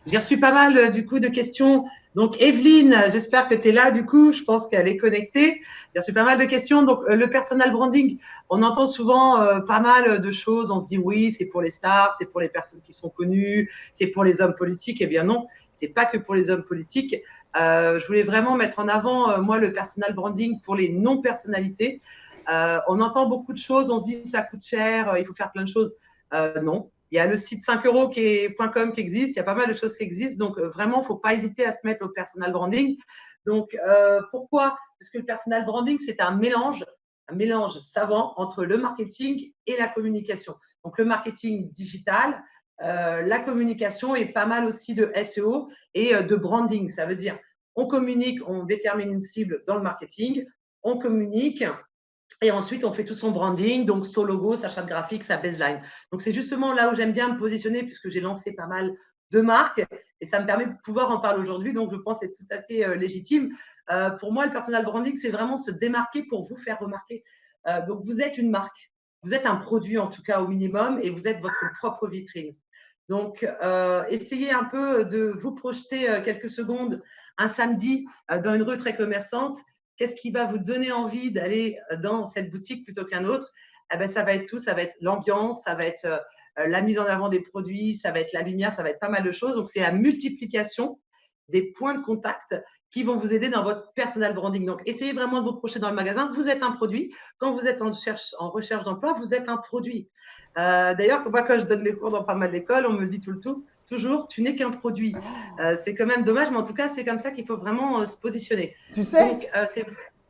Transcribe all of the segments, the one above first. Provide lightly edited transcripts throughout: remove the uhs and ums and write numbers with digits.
J'ai reçu pas mal du coup de questions. Donc Evelyne, j'espère que tu es là du coup, je pense qu'elle est connectée. J'ai reçu pas mal de questions. Donc le personal branding, on entend souvent pas mal de choses. On se dit oui, c'est pour les stars, c'est pour les personnes qui sont connues, c'est pour les hommes politiques. Eh bien non, c'est pas que pour les hommes politiques. Je voulais vraiment mettre en avant moi le personal branding pour les non-personnalités. On entend beaucoup de choses, on se dit ça coûte cher, il faut faire plein de choses. Non, il y a le site 5 euros .com qui existe, il y a pas mal de choses qui existent, donc vraiment, il ne faut pas hésiter à se mettre au personal branding. Donc, pourquoi? Parce que le personal branding, c'est un mélange savant entre le marketing et la communication. Donc, le marketing digital, la communication et pas mal aussi de SEO et de branding. Ça veut dire, on communique, on détermine une cible dans le marketing, on communique, et ensuite, on fait tout son branding, donc son logo, sa charte graphique, sa baseline. Donc, c'est justement là où j'aime bien me positionner puisque j'ai lancé pas mal de marques et ça me permet de pouvoir en parler aujourd'hui. Donc, je pense que c'est tout à fait légitime. Pour moi, le personal branding, c'est vraiment se démarquer pour vous faire remarquer. Donc, vous êtes une marque, vous êtes un produit en tout cas au minimum et vous êtes votre propre vitrine. Donc, essayez un peu de vous projeter quelques secondes un samedi dans une rue très commerçante. Qu'est-ce qui va vous donner envie d'aller dans cette boutique plutôt qu'un autre? Eh ben, ça va être tout, ça va être l'ambiance, ça va être la mise en avant des produits, ça va être la lumière, ça va être pas mal de choses. Donc, c'est la multiplication des points de contact qui vont vous aider dans votre personal branding. Donc, essayez vraiment de vous projeter dans le magasin. Vous êtes un produit. Quand vous êtes en recherche d'emploi, vous êtes un produit. D'ailleurs, moi, quand je donne mes cours dans pas mal d'écoles, on me le dit toujours, tu n'es qu'un produit. C'est quand même dommage, mais en tout cas, c'est comme ça qu'il faut vraiment se positionner. Tu sais, Donc,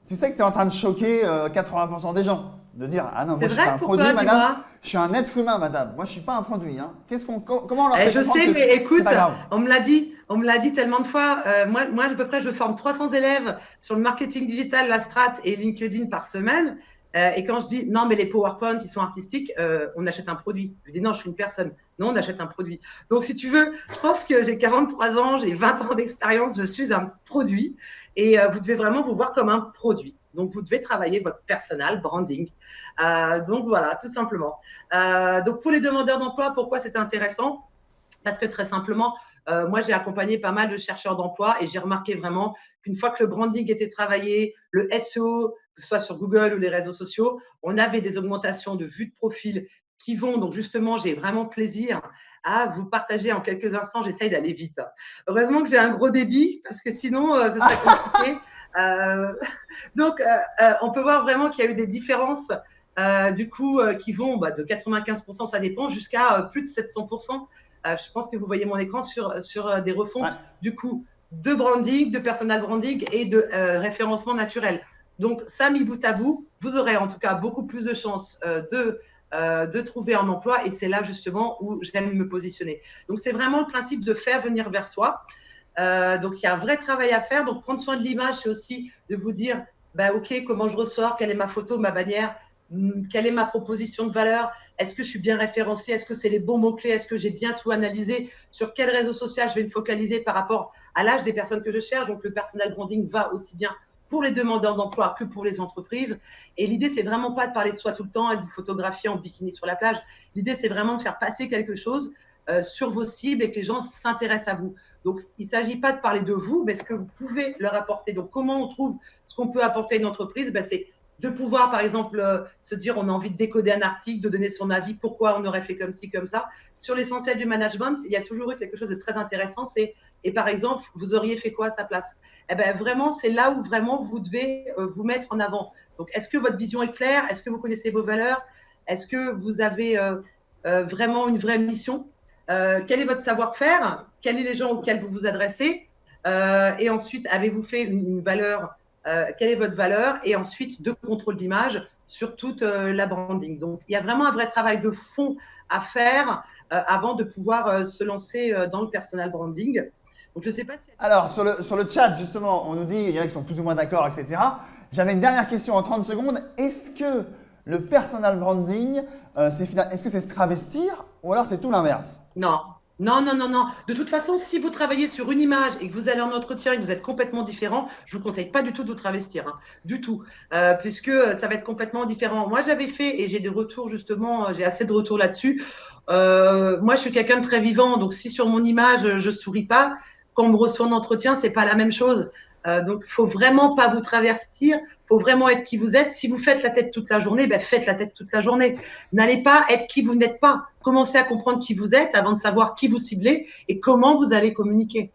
tu sais que tu es en train de choquer 80% des gens. De dire, ah non, moi c'est je suis pas vrai, un produit, pourquoi, madame. dis-moi? Je suis un être humain, madame. Moi je suis pas un produit. Hein. Comment on leur fait Je comprendre sais, que mais c'est écoute, pas grave? on me l'a dit tellement de fois. Moi, à peu près, je forme 300 élèves sur le marketing digital, la strat et LinkedIn par semaine. Et quand je dis non, mais les PowerPoint, ils sont artistiques, on achète un produit. Je dis non, je suis une personne. Non, on achète un produit. Donc, si tu veux, je pense que j'ai 43 ans, j'ai 20 ans d'expérience, je suis un produit. Et vous devez vraiment vous voir comme un produit. Donc, vous devez travailler votre personal branding. Donc, voilà, tout simplement. Donc, pour les demandeurs d'emploi, pourquoi c'est intéressant? Parce que très simplement, moi, j'ai accompagné pas mal de chercheurs d'emploi et j'ai remarqué vraiment qu'une fois que le branding était travaillé, le SEO, que ce soit sur Google ou les réseaux sociaux, on avait des augmentations de vues de profil qui vont. Donc, justement, j'ai vraiment plaisir à vous partager en quelques instants. J'essaye d'aller vite. Heureusement que j'ai un gros débit parce que sinon, ce serait compliqué. Euh, donc, on peut voir vraiment qu'il y a eu des différences du coup qui vont de 95%, ça dépend, jusqu'à plus de 700%. Je pense que vous voyez mon écran sur des Ouais. refontes du coup de branding, de personal branding et de référencement naturel. Donc ça, mis bout à bout, vous aurez en tout cas beaucoup plus de chances de trouver un emploi et c'est là justement où j'aime me positionner. Donc c'est vraiment le principe de faire venir vers soi. Donc il y a un vrai travail à faire. Donc prendre soin de l'image, c'est aussi de vous dire, bah, ok, comment je ressors, quelle est ma photo, ma bannière, quelle est ma proposition de valeur, est-ce que je suis bien référencée, est-ce que c'est les bons mots-clés, est-ce que j'ai bien tout analysé, sur quel réseau social je vais me focaliser par rapport à l'âge des personnes que je cherche. Donc le personal branding va aussi bien pour les demandeurs d'emploi que pour les entreprises. Et l'idée, c'est vraiment pas de parler de soi tout le temps et de vous photographier en bikini sur la plage. L'idée, c'est vraiment de faire passer quelque chose sur vos cibles et que les gens s'intéressent à vous. Donc, il ne s'agit pas de parler de vous, mais ce que vous pouvez leur apporter. Donc, comment on trouve ce qu'on peut apporter à une entreprise? C'est de pouvoir, par exemple, se dire on a envie de décoder un article, de donner son avis, pourquoi on aurait fait comme ci, comme ça. Sur l'essentiel du management, il y a toujours eu quelque chose de très intéressant, et par exemple, vous auriez fait quoi à sa place? Vraiment, c'est là où vraiment vous devez vous mettre en avant. Donc, est-ce que votre vision est claire? Est-ce que vous connaissez vos valeurs? Est-ce que vous avez vraiment une vraie mission? Quel est votre savoir-faire? Quels sont les gens auxquels vous vous adressez? Et ensuite, avez-vous fait une valeur? Quelle est votre valeur? Et ensuite, de contrôle d'image sur toute la branding. Donc, il y a vraiment un vrai travail de fond à faire avant de pouvoir se lancer dans le personal branding. Donc, je ne sais pas si… Alors, sur le chat, justement, on nous dit, il y en a qui sont plus ou moins d'accord, etc. J'avais une dernière question en 30 secondes. Est-ce que le personal branding, est-ce que c'est se travestir ou alors c'est tout l'inverse? Non, non, non, non, non. De toute façon, si vous travaillez sur une image et que vous allez en entretien et que vous êtes complètement différent, je vous conseille pas du tout de vous travestir, hein, du tout, puisque ça va être complètement différent. Moi, j'avais fait, et j'ai des retours justement, j'ai assez de retours là-dessus. Moi, je suis quelqu'un de très vivant, donc si sur mon image, je souris pas, quand on me reçoit en entretien, c'est pas la même chose. Donc, faut vraiment pas vous travestir, faut vraiment être qui vous êtes. Si vous faites la tête toute la journée, ben faites la tête toute la journée. N'allez pas être qui vous n'êtes pas. Commencez à comprendre qui vous êtes avant de savoir qui vous ciblez et comment vous allez communiquer.